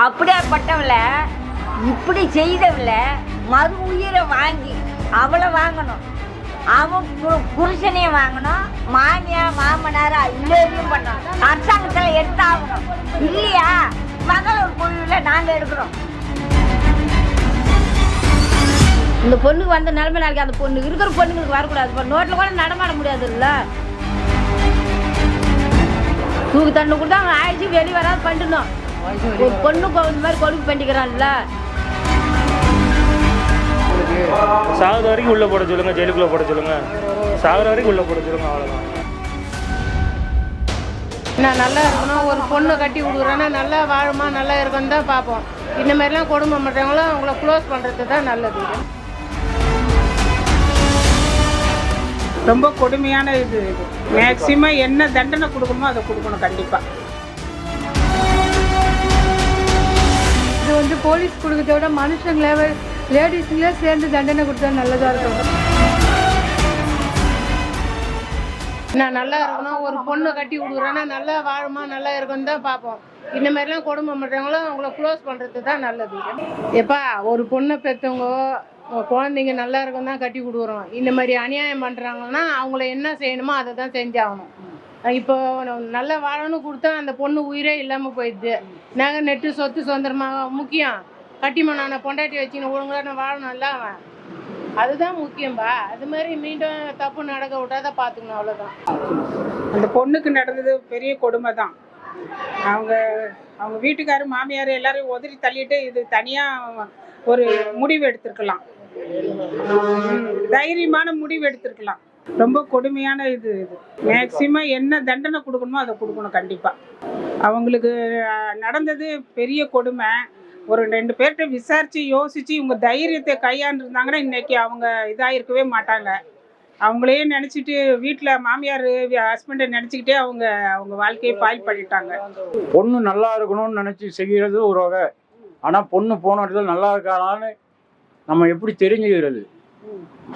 அப்படியாப்பட்டவள இப்படி செய்தவள மறு உயிரை வாங்கி அவளை வாங்கணும், அவன் புருஷனையும் வாங்கணும், மாமியார் மாமனார் எல்லாரையும் பண்ணணும். அரசாங்கத்தில் எடுத்தாகணும். இல்லையா மகளிர் குழுவில் நாங்கள் எடுக்கிறோம். இந்த பொண்ணுக்கு வந்த நிலைமை நாளைக்கு அந்த பொண்ணு இருக்கிற பொண்ணுங்களுக்கு வரக்கூடாது. இப்போ நோட்டில் கூட நடமாட முடியாது இல்லை. தூக்கு தண்ணி கொடுத்தா அவங்க ஆயிடுச்சு வெளியே வராது பண்ணணும். ஒரு பொண்ணுக்கு இந்த மாதிரி கொடுக்கு பண்ணிக்கிறான்ல. சாகுற வரைக்கும் உள்ளே போட சொல்லுங்கள், ஜெயிலுக்குள்ளே போட சொல்லுங்கள். சாகுற வரைக்கும் உள்ளே போட சொல்லுங்கள், அவ்வளோதான். நான் நல்லா இருக்கணும், ஒரு பொண்ணை கட்டி விடுக்குறேன்னா நல்லா வாழுமா நல்லா இருக்குன்னு தான் பார்ப்போம். இந்த மாதிரிலாம் கொடுமை பண்ணுறவங்களும் அவங்கள க்ளோஸ் பண்ணுறது தான் நல்லது. ரொம்ப கொடுமையான இது. மேக்சிமம் என்ன தண்டனை கொடுக்கணுமோ அதை கொடுக்கணும் கண்டிப்பாக. இது வந்து போலீஸ் கொடுக்கறத விட மனுஷங்களே லேடிஸுங்களே சேர்ந்து தண்டனை கொடுத்தா நல்லதாக இருக்கும். நான் நல்லா இருக்கணும், ஒரு பொண்ணை கட்டி விடுக்குறேன்னா நல்லா வாழுமா நல்லா இருக்குன்னு தான் பார்ப்போம். இந்த மாதிரிலாம் கொடுமை பண்ணுறவங்களும் அவங்கள க்ளோஸ் பண்ணுறது தான் நல்லது. எப்பா ஒரு பொண்ணை பெற்றவங்க குழந்தைங்க நல்லா இருக்கும் தான் கட்டி கொடுக்குறோம். இந்த மாதிரி அநியாயம் பண்ணுறாங்கன்னா அவங்கள என்ன செய்யணுமோ அதை தான் செஞ்சாகணும். இப்போ நல்லா வாழணும் கொடுத்தா அந்த பொண்ணு உயிரே இல்லாமல் போயிடுது. நாங்கள் நெட்டு சொத்து சுதந்திரமாக முக்கியம். கட்டிமனான பொண்டாட்டி வச்சுன்னு ஒழுங்கான வாழணும்ல அவன், அதுதான் முக்கியம்பா. அது மாதிரி மீண்டும் தப்பு நடக்க விட்டாதான் பார்த்துக்கணும், அவ்வளோதான். அந்த பொண்ணுக்கு நடந்தது பெரிய கொடுமை தான். அவங்க வீட்டுக்காரு மாமியார் எல்லாரையும் உதறி தள்ளிட்டு இது தனியாக ஒரு முடிவு எடுத்திருக்கலாம், தைரியமான முடிவு எடுத்திருக்கலாம். ரொம்ப கொடுமையான இது. மேக்சிமம் என்ன தண்டனை கொடுக்கணுமோ அதை கொடுக்கணும் கண்டிப்பாக. அவங்களுக்கு நடந்தது பெரிய கொடுமை. ஒரு 2 பேர்கிட்ட விசாரித்து யோசித்து இவங்க தைரியத்தை கையாண்டுருந்தாங்கன்னா இன்றைக்கி அவங்க இதாக இருக்கவே மாட்டாங்க. அவங்களே நினச்சிட்டு வீட்டில் மாமியார் ஹஸ்பண்டை நினச்சிக்கிட்டே அவங்க வாழ்க்கையை பால் பண்ணிட்டாங்க. பொண்ணு நல்லா இருக்கணும்னு நினச்சி செய்கிறது ஒரு வகை. ஆனால் பொண்ணு போன இடத்துல நல்லா இருக்காளான்னு நம்ம எப்படி தெரிஞ்சுக்கிறது?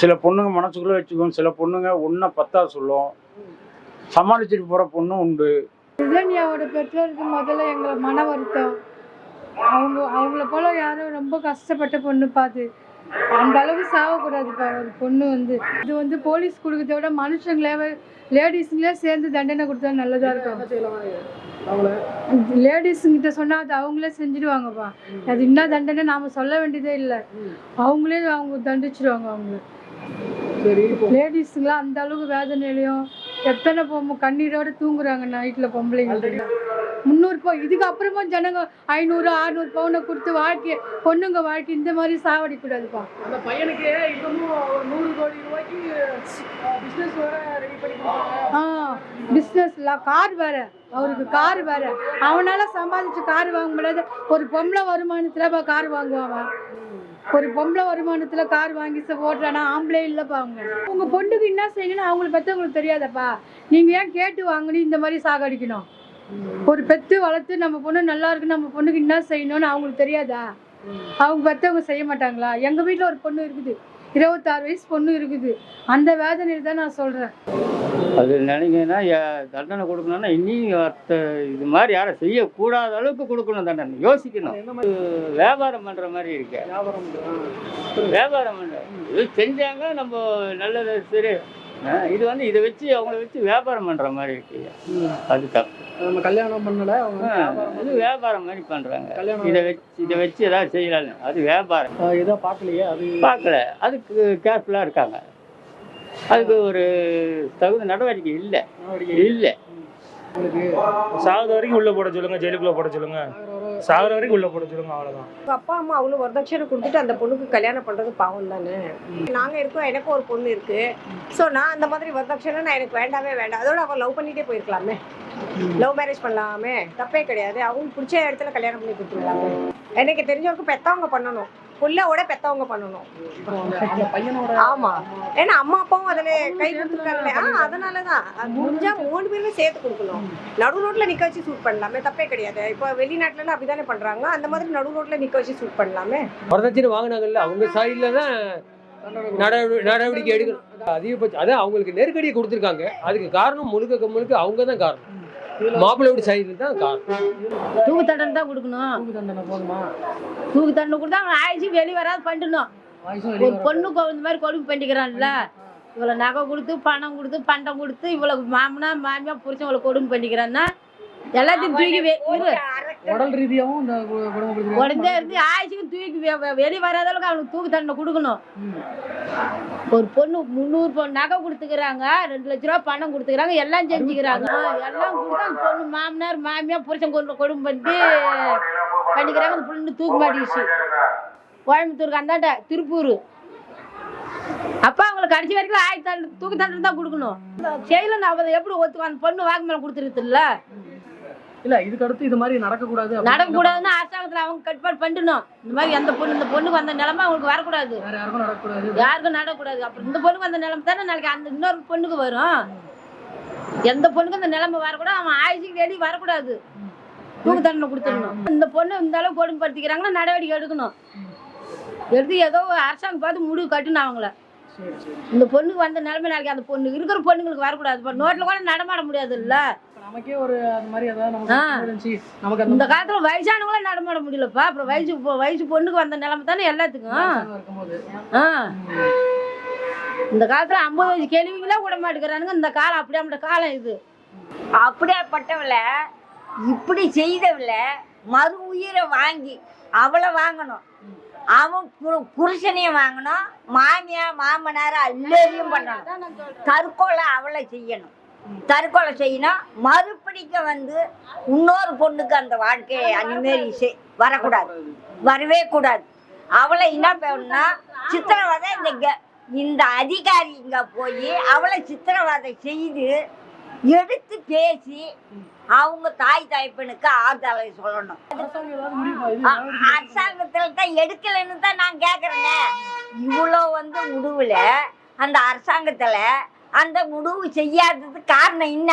சில பொண்ணுங்க மனசுக்குள்ளே வச்சுக்கோம், சில பொண்ணுங்க ஒன்றை 10 சொல்லும். சமாளிச்சுட்டு போகிற பொண்ணும் உண்டு. ரிதன்யாவோட பெற்றோருக்கு முதல்ல எங்களை மன வருத்தம். அவங்கள போல யாரும் ரொம்ப கஷ்டப்பட்ட பொண்ணு பார்த்து அந்த அளவுக்கு சாகக்கூடாதுப்பா. ஒரு பொண்ணு வந்து இது வந்து போலீஸ் கொடுக்கறத விட மனுஷங்களே லேடிஸுங்களே சேர்ந்து தண்டனை கொடுத்தா நல்லதாக இருக்கும். லேடிஸுங்கிட்ட சொன்னால் அது அவங்களே செஞ்சுடுவாங்கப்பா. அது என்ன தண்டனை நாம் சொல்ல வேண்டியதே இல்லை, அவங்களே அவங்க தண்டிச்சிடுவாங்க. அவங்கள லேடிஸுங்களாம் அந்த அளவுக்கு வேதனையிலையும் எத்தனை கண்ணீரோடு தூங்குறாங்க நைட்டில் பொம்பளைங்க. 300 இதுக்கு அப்புறமா ஜனங்க 500-600 பவுனை கொடுத்து வாழ்க்கை பொண்ணுங்க வாழ்க்கை இந்த மாதிரி சாவடிக்கூடாதுப்பா. அந்த பையனுக்கு இன்னமும் 100 கோடி ரூபாய்க்கு பிஸ்னஸ் வேற ரெடி பண்ணி கொடுத்தாங்க. பிஸ்னஸ்ல கார் வேற, அவருக்கு கார் வேற. அவனால சம்பாதிச்சு கார் வாங்க முடியாது. ஒரு பொம்பளை வருமானத்துல கார் வாங்குவான். ஒரு பொம்பளை வருமானத்துல கார் வாங்கி ஓட்டுறானா? ஆம்பளை இல்லப்பா. உங்க பொண்ணுக்கு என்ன செய்யணும் அவங்களுக்கு பெற்றவங்களுக்கு தெரியாதப்பா. நீங்க ஏன் கேட்டு வாங்கணும் இந்த மாதிரி சாகடிக்கணும்? ஒரு பெத்து வளர்த்து நம்ம பொண்ணு நல்லா இருக்கு, நம்ம பொண்ணுக்கு என்ன செய்யணும்னு அவங்களுக்கு தெரியாதா? அவங்க பெற்றவங்க செய்ய மாட்டாங்களா? எங்க வீட்டுல ஒரு பொண்ணு இருக்குது, 26 வயசு பொண்ணு இருக்குது. அந்த வேதனையில் தான் நான் சொல்றேன். அது நினைங்கன்னா தண்டனை கொடுக்கணும்னா இன்னும் இது மாதிரி யாரும் செய்யக்கூடாத அளவுக்கு கொடுக்கணும் தண்டனை. யோசிக்கணும். வியாபாரம் பண்ணுற மாதிரி இருக்கு. வியாபாரம் பண்ணுற இது செஞ்சாங்க நம்ம நல்லது சரி. இது வந்து இதை வச்சு அவங்கள வச்சு வியாபாரம் பண்ணுற மாதிரி இருக்கு. அது தப்பு. நம்ம கல்யாணம் பண்ணல, இது வியாபாரம் மாதிரி பண்ணுறாங்க. இதை வச்சு ஏதாவது செய்யலான்னு அது வியாபாரம். ஏதோ பார்க்கலையே, அது பார்க்கல. அதுக்கு கேர்ஃபுல்லாக இருக்காங்க. அதுக்கு ஒரு தகுந்த நடவடிக்கை இல்லை. சாகுற வரைக்கும் உள்ளே போட சொல்லுங்கள், ஜெயிலுக்குள்ளே போட சொல்லுங்கள். சாகுற வரைக்கும் உள்ளே போட சொல்லுங்கள், அவ்வளோதான். அப்பா அம்மா அவ்வளோ வரதட்சணை கொடுத்துட்டு அந்த பொண்ணுக்கு கல்யாணம் பண்ணுறது பாவம் தானே. நாங்கள் இருக்கோம், எனக்கும் ஒரு பொண்ணு இருக்குது. ஸோ நான் அந்த மாதிரி வரதட்சணை நான் எனக்கு வேண்டாமே வேண்டாம். அதோட அவள் லவ் பண்ணிகிட்டே போயிருக்கலாமே, லவ் மேரேஜ் பண்ணலாமே, தப்பே கிடையாது. அவங்க பிடிச்ச இடத்துல கல்யாணம் பண்ணி கொடுத்துருக்கலாமே. எனக்கு தெரிஞ்சவங்க பெற்றவங்க பண்ணணும், புள்ளையோட பெற்றவங்க பண்ணணும். ஆமா, ஏன்னா அம்மா அப்பாவும் அதில் கை கொடுத்துருக்காங்களே. அதனால தான் முடிஞ்சா 3 பேருமே சேர்த்து கொடுக்கணும். நடு ரோட்ல நிக்க வச்சு ஷூட் பண்ணலாமே, தப்பே கிடையாது. இப்போ வெளிநாட்டுல அப்படிதானே பண்றாங்க. அந்த மாதிரி நடு ரோட்ல நிக்க வச்சு ஷூட் பண்ணலாமே. வரதட்சணை வாங்கினாங்கல்ல, அவங்க சைடில் தான் நடவடிக்கை எடுக்கணும். அதிகபட்சம் அதான் அவங்களுக்கு நெருக்கடியை கொடுத்துருக்காங்க. அதுக்கு காரணம் முழுக்க அவங்க தான் காரணம். மாப்பிள்ளையோட சைடு தான் காரணம். தூக்கு தண்டனை தான் கொடுக்கணும். தூக்கு தண்டனை போதுமா? தூக்கு தண்டனை கொடுத்தா அவன் ஆயிடுச்சு வெளியே வராது பண்ணணும். ஒரு பொண்ணுக்கு இந்த மாதிரி கொடுமை பண்ணிக்கிறான்ல, இவ்வளோ நகை கொடுத்து பணம் கொடுத்து பண்டம் கொடுத்து இவ்வளோ மாமனா மாமியா புருஷன் இவ்வளோ கொடுமை பண்ணிக்கிறான்னா எல்லாத்தையும் தூக்கி உடல் ரீதியாகவும் இந்த குடும்பம் உடனே இருந்து ஆயிடுச்சுக்கு தூக்கி வெளியே வராத அளவுக்கு அவனுக்கு தூக்கு தண்டனை கொடுக்கணும். ஒரு பொண்ணு 300 பொண்ணு நகை கொடுத்துக்கிறாங்க, 2 லட்ச ரூபா பணம் கொடுத்துக்கிறாங்க, எல்லாம் செஞ்சுக்கிறாங்க. எல்லாம் கொடுத்து அந்த பொண்ணு மாமனார் மாமியா புருஷன் கொடுமை பண்ணிக்கிறாங்க. அந்த பொண்ணு தூக்கு மாட்டிடுச்சு. கோயம்புத்தூருக்கு அந்தாண்ட திருப்பூர். அப்பா அவங்களுக்கு கடைசி வரைக்கும் தூக்கு தண்டனை தான் கொடுக்கணும். செய்யல அவ எப்படி ஒத்துக்க? அந்த பொண்ணு வாக்கு மேல கொடுத்துருக்குல்ல. இல்ல இதுக்கு அடுத்து இது மாதிரி நடக்கக்கூடாதுன்னு அரசாங்கத்துல அவங்க கட்டுப்பாடு பண்ணணும். இந்த மாதிரி அந்த பொண்ணுக்கு வந்த நிலைமை அவங்களுக்கு வரக்கூடாது, யாருக்கும் நடக்கக்கூடாது. அப்புறம் இந்த பொண்ணுக்கு வந்த நிலைமை தானே நாளைக்கு அந்த இன்னொரு பொண்ணுக்கு வரும். எந்த பொண்ணுக்கு அந்த நிலைமை வரக்கூடாது, அவன் ஆயுசுக்கு வெளியே வரக்கூடாது, தூக்கு தண்டனை கொடுத்துடணும். இந்த பொண்ணு இந்த அளவுக்கு கொடுமைப்படுத்திக்கிறாங்கன்னா நடவடிக்கை எடுக்கணும். எடுத்து ஏதோ அரசாங்கம் பார்த்து முடிவு கட்டணும் அவங்கள. இந்த பொண்ணுக்கு வந்த நிலைமை நாளைக்கு அந்த பொண்ணு இருக்கிற பொண்ணுங்களுக்கு வரக்கூடாது. இப்போ நோட்டில் கூட நடமாட முடியாது இல்ல. நமக்கே ஒரு அந்த மாதிரி நமக்கு இந்த காலத்துல வயசானவங்களும் நடமாட முடியலப்பா. அப்புறம் வயசு பொண்ணுக்கு வந்த நிலைமை தானே எல்லாத்துக்கும். இந்த காலத்துல 50 வயசு கேள்விங்களே விட மாட்டேங்கிறானுங்க. இந்த காலம் அப்படியே காலம் இது. அப்படியாப்பட்டவள இப்படி செய்தவள மறு உயிரை வாங்கி அவளை வாங்கணும், அவன் புருஷனையும் வாங்கணும், மாமியா மாமனார எல்லாரையும் பண்ணணும். தற்கொலை அவளை செய்யணும், தற்கொலை செய்யணும். மறுபடிக்க இன்னொரு பொண்ணுக்கு அந்த வாழ்க்கையை அனிமேரி வரக்கூடாது, வரவே கூடாது. அவளை என்ன பண்ணா சித்திரவதை இந்த அதிகாரி இங்க போய் அவளை சித்திரவதை செய்து எடுத்து பேசி அவங்க தாய் தாய்ப்பனுக்கு ஆறுதலை சொல்லணும். அரசாங்கத்துல தான் எடுக்கலன்னு தான் நான் கேக்குறேங்க. இவ்வளோ முடிவுல அந்த அரசாங்கத்துல அந்த முடிவு செய்யாதது காரணம் என்ன?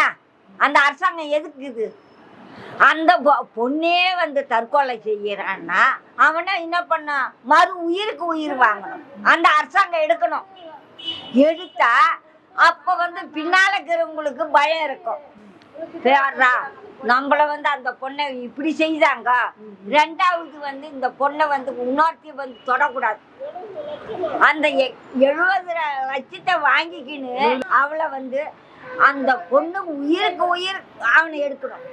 அந்த அரசாங்கம் எதுக்குது? அந்த பொண்ணே தற்கொலை செய்யறான்னா அவனை என்ன பண்ண மறு உயிருக்கு உயிர் வாங்கணும். அந்த அரசாங்கம் எடுக்கணும். எடுத்தா அப்ப பின்னால இருக்கிறவங்களுக்கு பயம் இருக்கும். நம்மள அந்த பொண்ணை இப்படி செய்தாங்க, ரெண்டாவது இந்த பொண்ணை இன்னொருத்தி தொடக்கூடாது. அந்த 70 லட்சத்தை வாங்கிக்கின்னு அவளை அந்த பொண்ணு உயிருக்கு உயிர் அவனை எடுக்கணும்.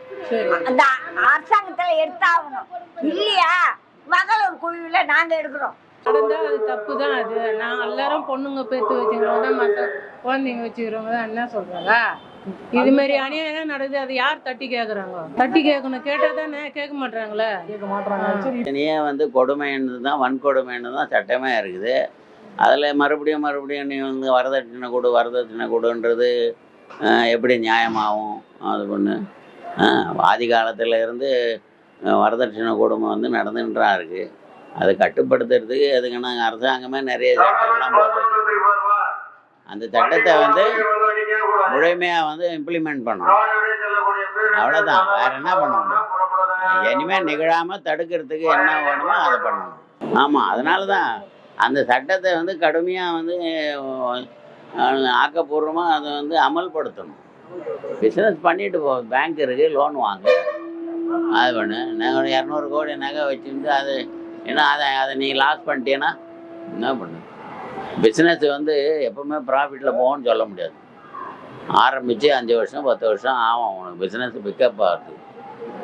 அந்த அரசாங்கத்துல எடுத்தாகணும். இல்லையா மகளிர் குழுவில நாங்க எடுக்கிறோம். நடந்தா அது தப்பு தான். அது நான் எல்லாரும் பொண்ணுங்க பேத்து வச்சுக்கிறவங்க தான், மற்ற குழந்தைங்க வச்சுக்கிறவங்க தான் என்ன சொல்றாங்க. இது மாதிரி அநியாயம் நடக்குது. அது யார் தட்டி கேட்குறாங்க? தட்டி கேட்கணும். கேட்டால் தானே கேட்க மாட்டாங்களே, கேட்க மாட்டாங்க. நீ கொடுமைன்னு தான், வன்கொடுமைன்னு தான் சட்டமே இருக்குது. அதில் மறுபடியும் நீ வரதட்சணை கொடுன்றது எப்படி நியாயமாகும்? அது ஒன்று. ஆதி காலத்தில் இருந்து வரதட்சணை கொடுமை நடந்துன்றா இருக்குது. அதை கட்டுப்படுத்துறதுக்கு எதுக்குன்னா அரசாங்கமே நிறைய சட்டம்லாம் போட்டு அந்த சட்டத்தை முழுமையாக இம்ப்ளிமெண்ட் பண்ணணும். அவ்வளோதான், வேற என்ன பண்ணணும்? இனிமேல் நிகழாமல் தடுக்கிறதுக்கு என்ன வேணுமோ அதை பண்ணணும். ஆமாம், அதனால தான் அந்த சட்டத்தை கடுமையாக ஆக்கப்பூர்வமாக அதை அமல்படுத்தணும். பிஸ்னஸ் பண்ணிட்டு பேங்க் இருக்குது, லோன் வாங்க, அது பண்ணு. நாங்கள் 200 கோடி நகை வச்சுருந்து அது ஏன்னா அதை நீ லாஸ் பண்ணிட்டேன்னா என்ன பண்ணு? பிஸ்னஸ் எப்பவுமே ப்ராஃபிட்டில் போகும்னு சொல்ல முடியாது. ஆரம்பித்து 5 வருஷம் 10 வருஷம் ஆகும் உனக்கு பிஸ்னஸ் பிக்கப் ஆகுது.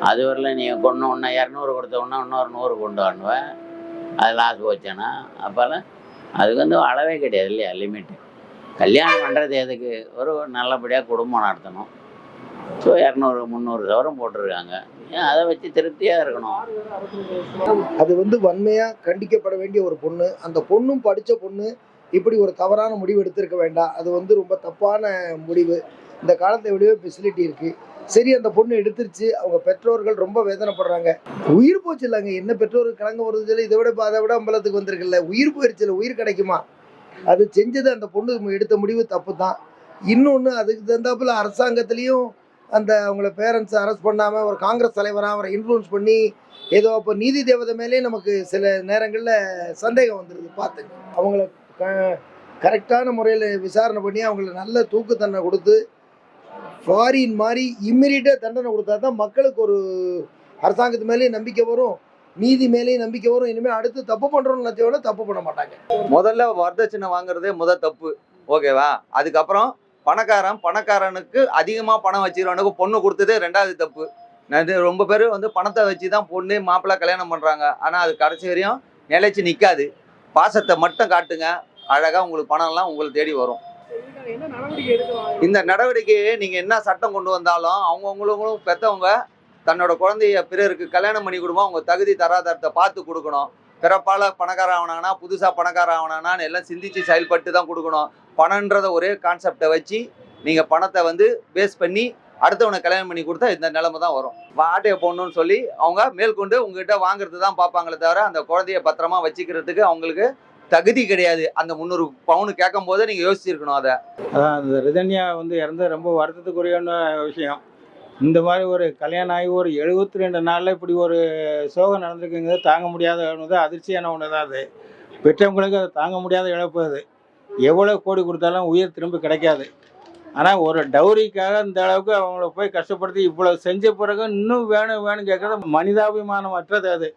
அது வரல நீ கொண்டு 200 கொடுத்தோன்னா இன்னொரு 100 கொண்டு வாங்குவேன். அது லாஸ் போச்சேன்னா அப்போல்லாம் அதுக்கு அளவே கிடையாது இல்லையா, லிமிட்டு. கல்யாணம் பண்ணுறது எதுக்கு? ஒரு நல்லபடியாக குடும்பம் நடத்தணும். ஸோ 200 300 சவரம் போட்டிருக்காங்க. ஏன் அதை வச்சு திருப்தியாக இருக்கணும். அது வன்மையாக கண்டிக்கப்பட வேண்டிய ஒரு பொண்ணு. அந்த பொண்ணும் படித்த பொண்ணு இப்படி ஒரு தவறான முடிவு எடுத்திருக்க வேண்டாம். அது ரொம்ப தப்பான முடிவு. இந்த காலத்தை விடவே ஃபெசிலிட்டி இருக்குது. சரி, அந்த பொண்ணு எடுத்துருச்சு. அவங்க பெற்றோர்கள் ரொம்ப வேதனைப்படுறாங்க. உயிர் போச்சு இல்லைங்க, என்ன பெற்றோர்கள் கலங்க வருது இல்லை, இதை விட அதை விட அம்பலத்துக்கு வந்திருக்குல்ல. உயிர் போயிடுச்சு இல்லை, உயிர் கிடைக்குமா? அது செஞ்சது அந்த பொண்ணு எடுத்த முடிவு தப்பு தான். இன்னொன்று, அதுக்கு தகுந்தாப்புல அரசாங்கத்துலேயும் அந்த அவங்கள பேரண்ட்ஸை அரெஸ்ட் பண்ணாமல் ஒரு காங்கிரஸ் தலைவராக அவரை இன்ஃப்ளூன்ஸ் பண்ணி ஏதோ அப்போ நீதி தேவதை மேலே நமக்கு சில நேரங்களில் சந்தேகம் வந்துடுது. பார்த்துங்க, அவங்கள கரெக்டான முறையில் விசாரணை பண்ணி அவங்கள நல்ல தூக்கு தண்டனை கொடுத்து ஃபாரின் மாதிரி இம்மிடியட்டாக தண்டனை கொடுத்தா தான் மக்களுக்கு ஒரு அரசாங்கத்து மேலேயும் நம்பிக்கை வரும், நீதி மேலேயும் நம்பிக்கை வரும். இனிமேல் அடுத்து தப்பு பண்ணுறோம்னு நினச்சோட தப்பு பண்ண மாட்டாங்க. முதல்ல வரதட்சணை வாங்குறதே தப்பு, ஓகேவா? அதுக்கப்புறம் பணக்காரனுக்கு அதிகமாக பணம் வச்சுக்கிறவனுக்கு பொண்ணு கொடுத்ததே 2வது தப்பு. ரொம்ப பேர் பணத்தை வச்சு தான் பொண்ணு மாப்பிள்ளை கல்யாணம் பண்ணுறாங்க. ஆனால் அது கடைசி வரையும் நிலைச்சு நிற்காது. பாசத்தை மட்டும் காட்டுங்க, அழகாக உங்களுக்கு பணம்லாம் உங்களை தேடி வரும். இந்த நடவடிக்கையை நீங்கள் என்ன சட்டம் கொண்டு வந்தாலும் அவங்கவுங்களும் பெற்றவங்க தன்னோட குழந்தைய பிறருக்கு கல்யாணம் பண்ணி கொடுப்போம். அவங்க தகுதி தராதரத்தை பார்த்து கொடுக்கணும். பிறப்பால் பணக்கார ஆகணானா புதுசாக பணக்கார ஆகணானான்னு எல்லாம் சிந்திச்சு செயல்பட்டு தான் கொடுக்கணும். பணன்றத ஒரே கான்செப்டை வச்சு நீங்கள் பணத்தை பேஸ் பண்ணி அடுத்தவனை கல்யாணம் பண்ணி கொடுத்தா இந்த நிலைமை தான் வரும். ஆட்டையை போடணும்னு சொல்லி அவங்க மேற்கொண்டு உங்ககிட்ட வாங்குறது தான் பார்ப்பாங்களே தவிர அந்த குழந்தைய பத்திரமா வச்சுக்கிறதுக்கு அவங்களுக்கு தகுதி கிடையாது. அந்த 300 பவுன் கேட்கும் போதே நீங்கள் யோசிச்சிருக்கணும். அதை அதான் அந்த ரிதன்யா இறந்து ரொம்ப வருத்தத்துக்குரிய விஷயம். இந்த மாதிரி ஒரு கல்யாணம் ஆகி ஒரு 72 நாளில் இப்படி ஒரு சோகம் நடந்திருக்குங்கிறது தாங்க முடியாத ஒன்று தான், அதிர்ச்சியான ஒன்று தான். அது பெற்றவங்களுக்கு அதை தாங்க முடியாத இழப்பு. அது எவ்வளோ கோடி கொடுத்தாலும் உயிர் திரும்ப கிடைக்காது. ஆனால் ஒரு டவுரிக்காக இந்த அளவுக்கு அவங்கள போய் கஷ்டப்படுத்தி இவ்வளோ செஞ்ச பிறகு இன்னும் வேணும் கேட்குறது மனிதாபிமானம் அற்றது. அது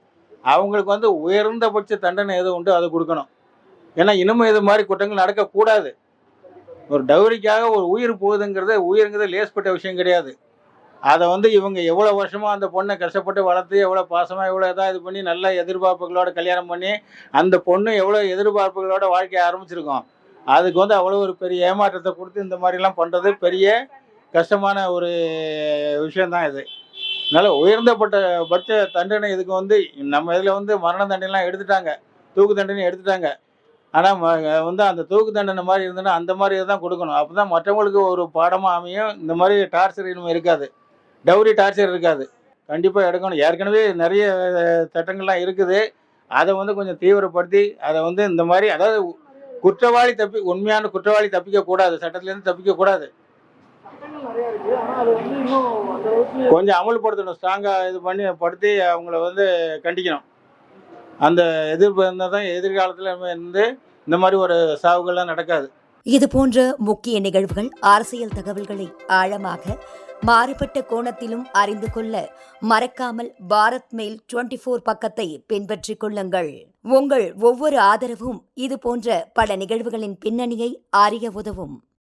அவங்களுக்கு உயர்ந்தபட்ச தண்டனை எது உண்டு அதை கொடுக்கணும். ஏன்னா இன்னமும் இது மாதிரி குற்றங்கள் நடக்கக்கூடாது. ஒரு டவுரிக்காக ஒரு உயிர் உயிருங்கிறது லேஸ்பட்ட விஷயம் கிடையாது. அதை இவங்க எவ்வளோ வருஷமாக அந்த பொண்ணை கஷ்டப்பட்டு வளர்த்து எவ்வளோ பாசமாக எவ்வளோ இதாக இது பண்ணி நல்ல எதிர்பார்ப்புகளோட கல்யாணம் பண்ணி அந்த பொண்ணு எவ்வளோ எதிர்பார்ப்புகளோட வாழ்க்கையை ஆரம்பிச்சிருக்கோம். அதுக்கு அவ்வளோ ஒரு பெரிய ஏமாற்றத்தை கொடுத்து இந்த மாதிரிலாம் பண்ணுறது பெரிய கஷ்டமான ஒரு விஷயந்தான் இது. அதனால் உயர்ந்தப்பட்ட தண்டனை இதுக்கு நம்ம இதில் மரண தண்டனைலாம் எடுத்துட்டாங்க, தூக்கு தண்டனை எடுத்துட்டாங்க. ஆனால் அந்த தூக்கு தண்டனை மாதிரி இருந்ததுன்னா அந்த மாதிரி தான் கொடுக்கணும். அப்போ தான் மற்றவங்களுக்கு ஒரு பாடமாக அமையும். இந்த மாதிரி டார்ச்சர் இன்னும் இருக்காது, டவுரி டார்ச்சர் இருக்காது. கண்டிப்பாக எடுக்கணும். ஏற்கனவே நிறைய சட்டங்கள்லாம் இருக்குது. அதை கொஞ்சம் தீவிரப்படுத்தி அதை இந்த மாதிரி அதாவது உண்மையான குற்றவாளி தப்பிக்கக்கூடாது, சட்டத்திலேருந்து தப்பிக்கக்கூடாது. கொஞ்சம் அமல்படுத்தணும், ஸ்ட்ராங்காக இது பண்ணி படுத்தி அவங்கள கண்டிக்கணும். அந்த எதிர்ப்பு இருந்தால் தான் எதிர்காலத்தில் இந்த மாதிரி ஒரு சாவுகள்லாம் நடக்காது. இது போன்ற முக்கிய நிகழ்வுகள், அரசியல் தகவல்களை ஆழமாக மாறுபட்ட கோணத்திலும் அறிந்து கொள்ள மறக்காமல் பாரத் மெயில் 24 பக்கத்தை பின்பற்றிக் கொள்ளுங்கள். உங்கள் ஒவ்வொரு ஆதரவும் இது போன்ற பல நிகழ்வுகளின் பின்னணியை அறிய உதவும்.